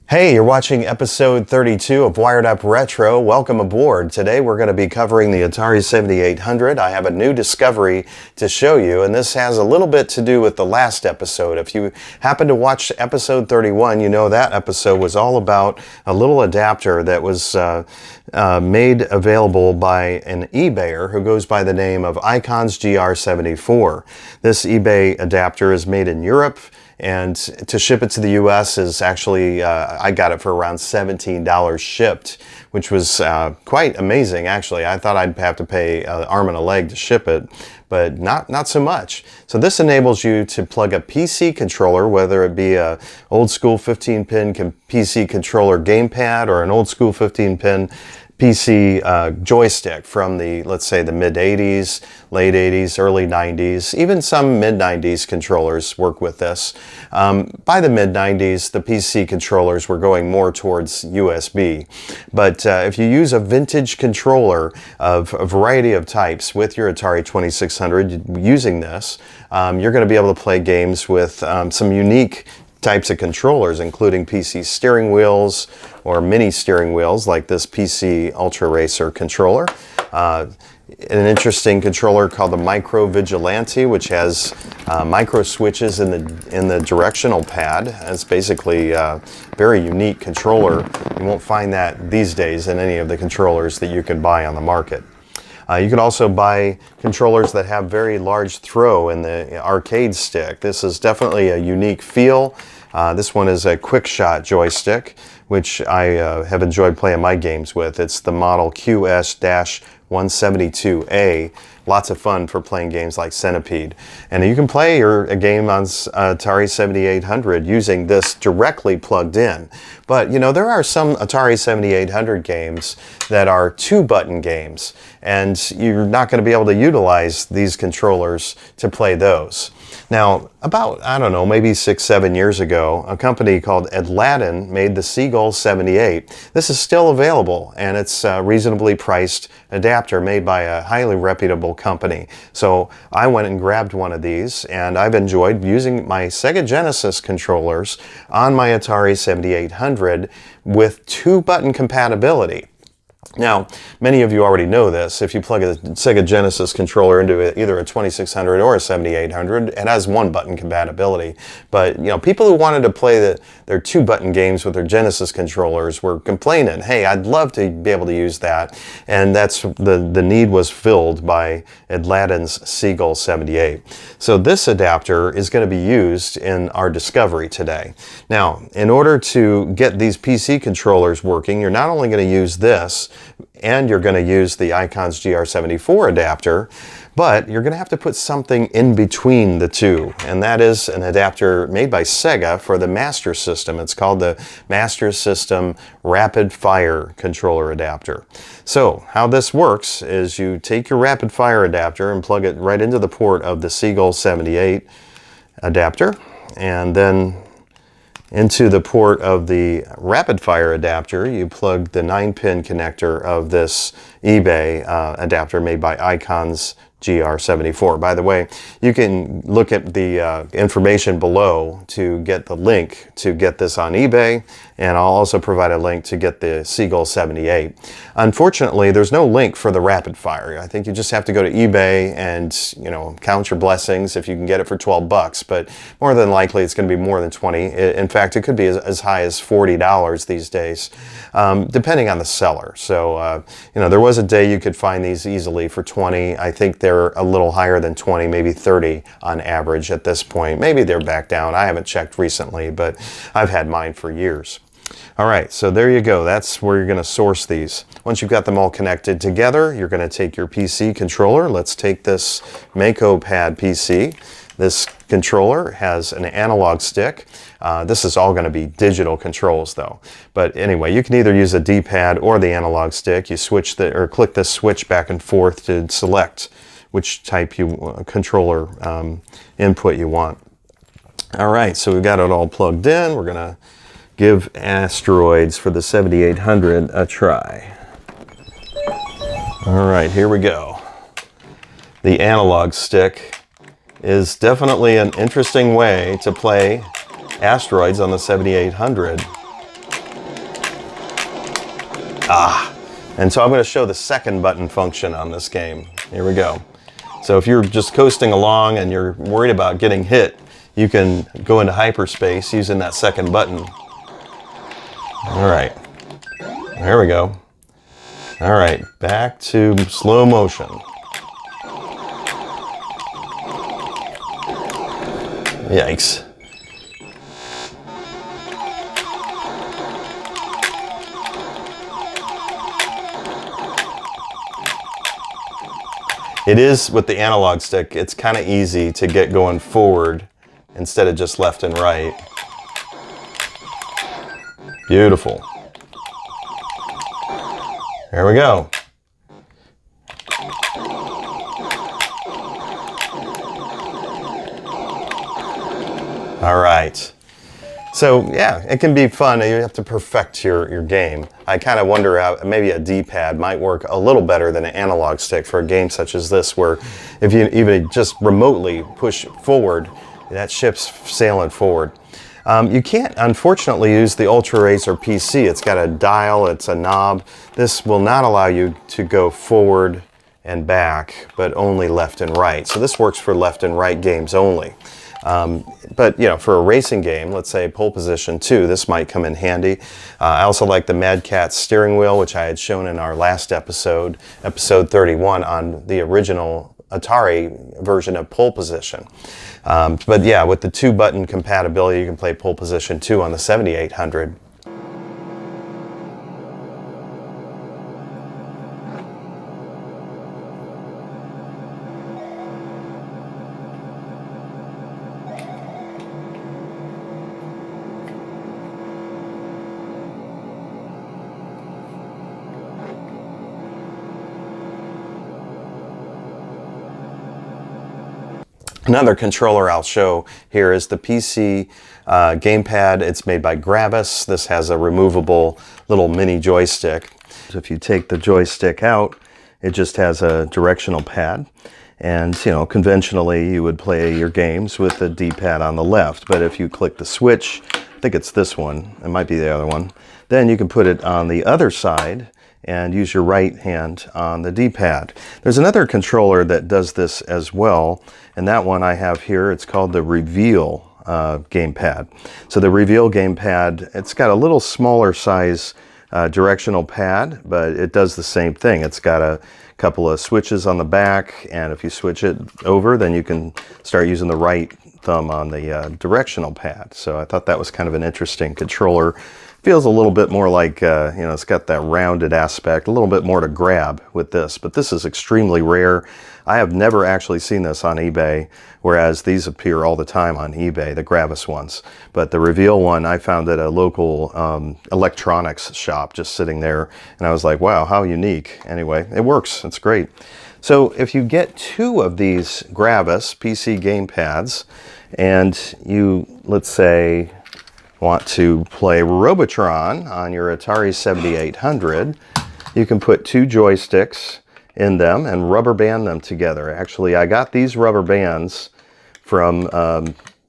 Hey, you're watching episode 32 of Wired Up Retro. Welcome aboard. Today we're going to be covering the Atari 7800. I have a new discovery to show you, and this has a little bit to do with the last episode. If you happen to watch episode 31, you know that episode was all about a little adapter that was made available by an eBayer who goes by the name of Icons GR74. This eBay adapter is made in Europe, and to ship it to the US is actually, I got it for around $17 shipped, which was quite amazing actually. I thought I'd have to pay an arm and a leg to ship it, but not so much. So this enables you to plug a PC controller, whether it be a old school 15-pin PC controller gamepad or an old school 15-pin PC joystick from the, let's say, the mid-80s, late 80s, early 90s. Even some mid-90s controllers work with this. By the mid-90s, the PC controllers were going more towards USB. But if you use a vintage controller of a variety of types with your Atari 2600 using this, you're going to be able to play games with some unique types of controllers, including PC steering wheels or mini steering wheels like this PC Ultra Racer controller. An interesting controller called the Micro Vigilante, which has micro switches in the directional pad. It's basically a very unique controller. You won't find that these days in any of the controllers that you can buy on the market. You can also buy controllers that have very large throw in the arcade stick. This is definitely a unique feel. This one is a quick shot joystick, which I have enjoyed playing my games with. It's the model QS-172A. Lots of fun for playing games like Centipede. And you can play a game on Atari 7800 using this directly plugged in. But you know, there are some Atari 7800 games that are two-button games, and you're not going to be able to utilize these controllers to play those. Now, about, I don't know, maybe 6-7 years ago, a company called Aladdin made the Seagull 78. This is still available, and it's a reasonably priced adapter made by a highly reputable company. So I went and grabbed one of these, and I've enjoyed using my Sega Genesis controllers on my Atari 7800 with two-button compatibility. Now, many of you already know this. If you plug a Sega Genesis controller into either a 2600 or a 7800, it has one-button compatibility. But, you know, people who wanted to play their two-button games with their Genesis controllers were complaining, hey, I'd love to be able to use that. And that's the need was filled by Aladdin's Seagull 78. So this adapter is going to be used in our discovery today. Now, in order to get these PC controllers working, you're not only going to use this, and you're going to use the Icons GR74 adapter, but you're going to have to put something in between the two, and that is an adapter made by Sega for the Master System. It's called the Master System Rapid Fire Controller Adapter. So how this works is you take your Rapid Fire adapter and plug it right into the port of the Seagull 78 adapter, and then into the port of the Rapid Fire adapter, you plug the 9-pin connector of this eBay adapter made by Icons GR74. By the way, you can look at the information below to get the link to get this on eBay, and I'll also provide a link to get the Seagull 78. Unfortunately, there's no link for the Rapid Fire. I think you just have to go to eBay and, you know, count your blessings if you can get it for 12 bucks, but more than likely it's going to be more than 20. In fact, it could be as high as $40 these days, depending on the seller. So, you know, there was a day you could find these easily for 20. I think they're a little higher than 20, maybe 30 on average at this point. Maybe they're back down. I haven't checked recently, but I've had mine for years. All right, so there you go. That's where you're going to source these. Once you've got them all connected together, you're going to take your PC controller. Let's take this Mako Pad PC. This controller has an analog stick. This is all going to be digital controls though. But anyway, you can either use a D-pad or the analog stick. You switch or click this switch back and forth to select which type controller input you want. All right, so we've got it all plugged in. We're going to give Asteroids for the 7800 a try. All right, here we go. The analog stick is definitely an interesting way to play Asteroids on the 7800. And so I'm going to show the second button function on this game. Here we go. So if you're just coasting along and you're worried about getting hit, you can go into hyperspace using that second button. All right, there we go. All right, back to slow motion. Yikes. It is, with the analog stick, it's kind of easy to get going forward instead of just left and right. Beautiful. There we go. All right. So yeah, it can be fun. You have to perfect your game. I kind of wonder how maybe a D-pad might work a little better than an analog stick for a game such as this, where if you even just remotely push forward, that ship's sailing forward. You can't, unfortunately, use the Ultra Racer PC. It's got a dial, it's a knob. This will not allow you to go forward and back, but only left and right. So this works for left and right games only. But you know, for a racing game, let's say Pole Position 2, this might come in handy. I also like the Mad Catz steering wheel, which I had shown in our last episode, episode 31, on the original Atari version of Pole Position. But yeah, with the 2-button compatibility, you can play Pole Position 2 on the 7800. Another controller I'll show here is the PC gamepad. It's made by Gravis. This has a removable little mini joystick. So if you take the joystick out, it just has a directional pad. And you know, conventionally you would play your games with the D-pad on the left. But if you click the switch, I think it's this one, it might be the other one, then you can put it on the other side and use your right hand on the D-pad. There's another controller that does this as well, and that one I have here. It's called the Reveal gamepad. So the Reveal gamepad, it's got a little smaller size directional pad, but it does the same thing. It's got a couple of switches on the back, and if you switch it over, then you can start using the right thumb on the directional pad. So I thought that was kind of an interesting controller. Feels a little bit more like, you know, it's got that rounded aspect, a little bit more to grab with this, but this is extremely rare. I have never actually seen this on eBay, whereas these appear all the time on eBay, the Gravis ones. But the Reveal one, I found at a local electronics shop just sitting there, and I was like, wow, how unique. Anyway, it works, it's great. So if you get 2 of these Gravis PC gamepads, and you, let's say, want to play Robotron on your Atari 7800, you can put 2 joysticks in them and rubber band them together. Actually, I got these rubber bands from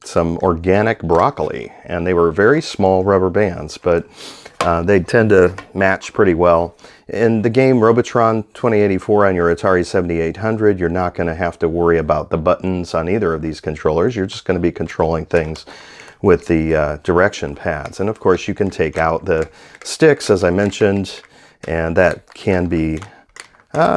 some organic broccoli, and they were very small rubber bands, but they tend to match pretty well. In the game Robotron 2084 on your Atari 7800, you're not going to have to worry about the buttons on either of these controllers. You're just going to be controlling things with the direction pads. And of course you can take out the sticks, as I mentioned, and that can be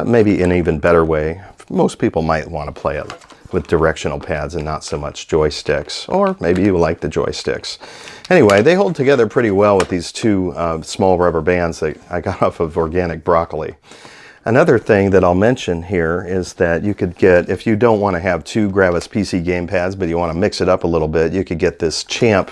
maybe an even better way. Most people might want to play it with directional pads and not so much joysticks, or maybe you like the joysticks. Anyway, they hold together pretty well with these 2 small rubber bands that I got off of organic broccoli. Another thing that I'll mention here is that you could get, if you don't want to have 2 Gravis PC gamepads, but you want to mix it up a little bit, you could get this Champ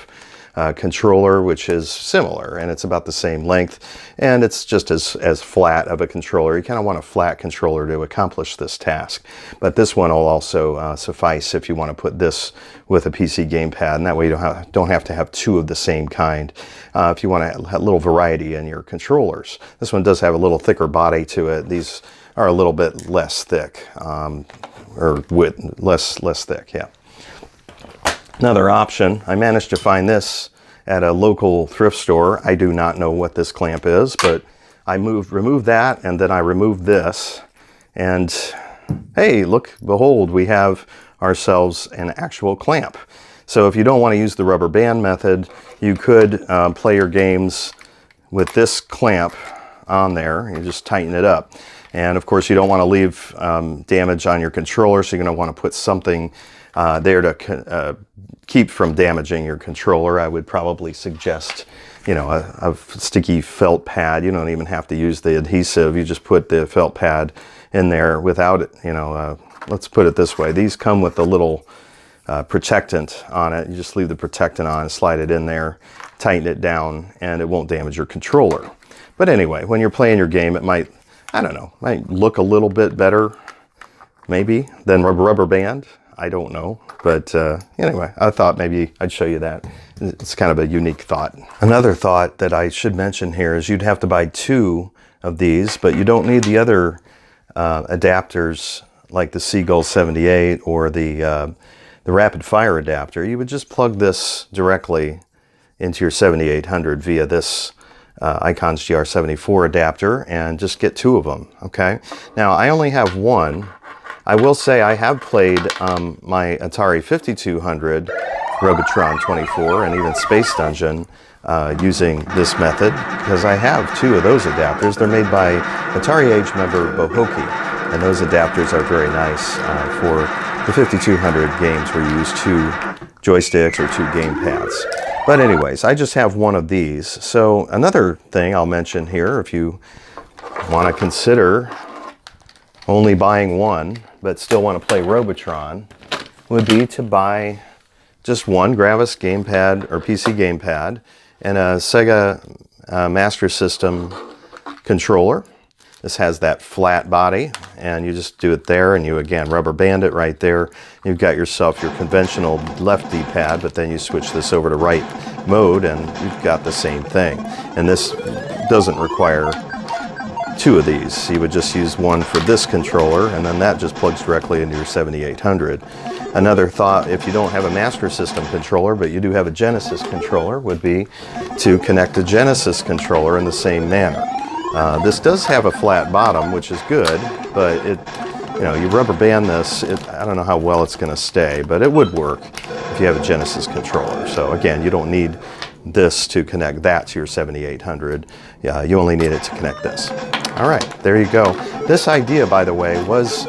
controller, which is similar, and it's about the same length, and it's just as flat of a controller. You kind of want a flat controller to accomplish this task. But this one will also suffice if you want to put this with a PC gamepad, and that way you don't have to have 2 of the same kind. If you want to have a little variety in your controllers. This one does have a little thicker body to it. These are a little bit less thick, or width, less thick, yeah. Another option, I managed to find this at a local thrift store. I do not know what this clamp is, but I removed that, and then I removed this, and hey, look, behold, we have ourselves an actual clamp. So if you don't want to use the rubber band method, you could play your games with this clamp on there. You just tighten it up. And of course, you don't want to leave damage on your controller, so you're going to want to put something there to keep from damaging your controller. I would probably suggest, you know, a sticky felt pad. You don't even have to use the adhesive. You just put the felt pad in there without it. You know, let's put it this way. These come with a little protectant on it. You just leave the protectant on, slide it in there, tighten it down, and it won't damage your controller. But anyway, when you're playing your game, it might, I don't know, might look a little bit better, maybe, than rubber band. I don't know. But anyway, I thought maybe I'd show you that. It's kind of a unique thought. Another thought that I should mention here is you'd have to buy 2 of these, but you don't need the other adapters like the Seagull 78 or the rapid fire adapter. You would just plug this directly into your 7800 via this Icons GR74 adapter and just get 2 of them, okay? Now, I only have 1. I will say I have played my Atari 5200, Robotron 24, and even Space Dungeon using this method, because I have 2 of those adapters. They're made by Atariage member bohoki, and those adapters are very nice for the 5200 games where you use 2 joysticks or 2 gamepads. But anyways, I just have 1 of these. So another thing I'll mention here, if you want to consider only buying 1, but still want to play Robotron, would be to buy just 1 Gravis Gamepad or PC Gamepad and a Sega Master System controller. This has that flat body, and you just do it there, and you again rubber band it right there. You've got yourself your conventional left D-pad, but then you switch this over to right mode, and you've got the same thing. And this doesn't require 2 of these. You would just use 1 for this controller, and then that just plugs directly into your 7800. Another thought, if you don't have a Master System controller, but you do have a Genesis controller, would be to connect a Genesis controller in the same manner. This does have a flat bottom, which is good, but it, you know, you rubber band this, I don't know how well it's going to stay, but it would work if you have a Genesis controller. So again, you don't need this to connect that to your 7800. Yeah, you only need it to connect this. All right, there you go. This idea, by the way, was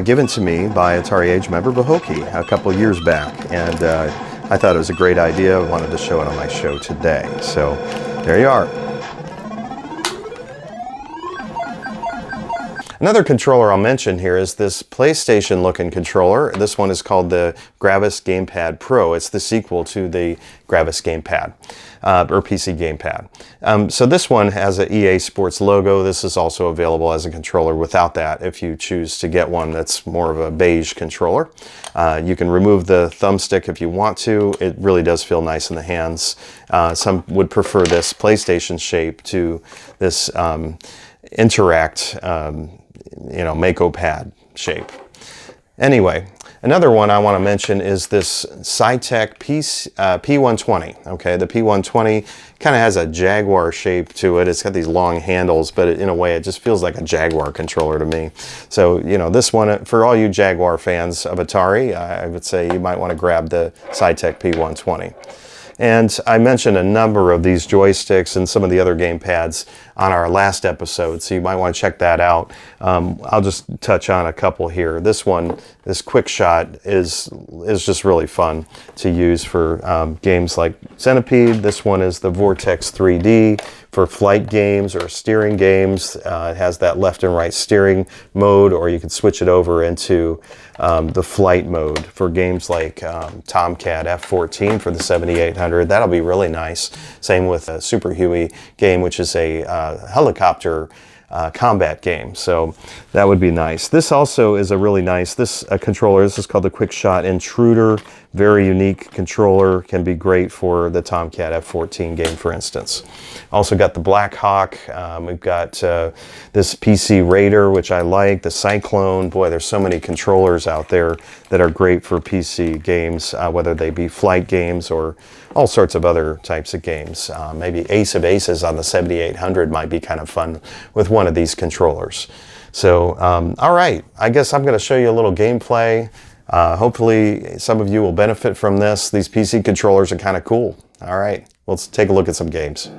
given to me by Atariage member bohoki a couple years back, and I thought it was a great idea. I wanted to show it on my show today. So there you are. Another controller I'll mention here is this PlayStation looking controller. This one is called the Gravis Gamepad Pro. It's the sequel to the Gravis Gamepad, or PC Gamepad. So this one has an EA Sports logo. This is also available as a controller without that if you choose to get one that's more of a beige controller. You can remove the thumbstick if you want to. It really does feel nice in the hands. Some would prefer this PlayStation shape to this Interact you know, Mako pad shape. Anyway, another one I want to mention is this Saitec P120. Okay, the P120 kind of has a Jaguar shape to it. It's got these long handles, but in a way it just feels like a Jaguar controller to me. So, you know, this one, for all you Jaguar fans of Atari, I would say you might want to grab the Saitec P120. And I mentioned a number of these joysticks and some of the other gamepads on our last episode, so you might want to check that out. I'll just touch on a couple here. This one, this Quick Shot, is just really fun to use for games like Centipede. This one is the Vortex 3D for flight games or steering games. It has that left and right steering mode, or you can switch it over into the flight mode for games like Tomcat F-14 for the 7800. That'll be really nice. Same with a Super Huey game, which is a helicopter combat game. So that would be nice. This also is a really nice, controller. This is called the Quick Shot Intruder. Very unique controller. Can be great for the Tomcat F-14 game, for instance. Also got the Black Hawk. We've got this PC Raider, which I like. The Cyclone. Boy, there's so many controllers out there that are great for PC games, whether they be flight games or all sorts of other types of games. Maybe Ace of Aces on the 7800 might be kind of fun with one of these controllers. So, all right, I guess I'm going to show you a little gameplay. Hopefully some of you will benefit from this. These PC controllers are kind of cool. All right, let's take a look at some games.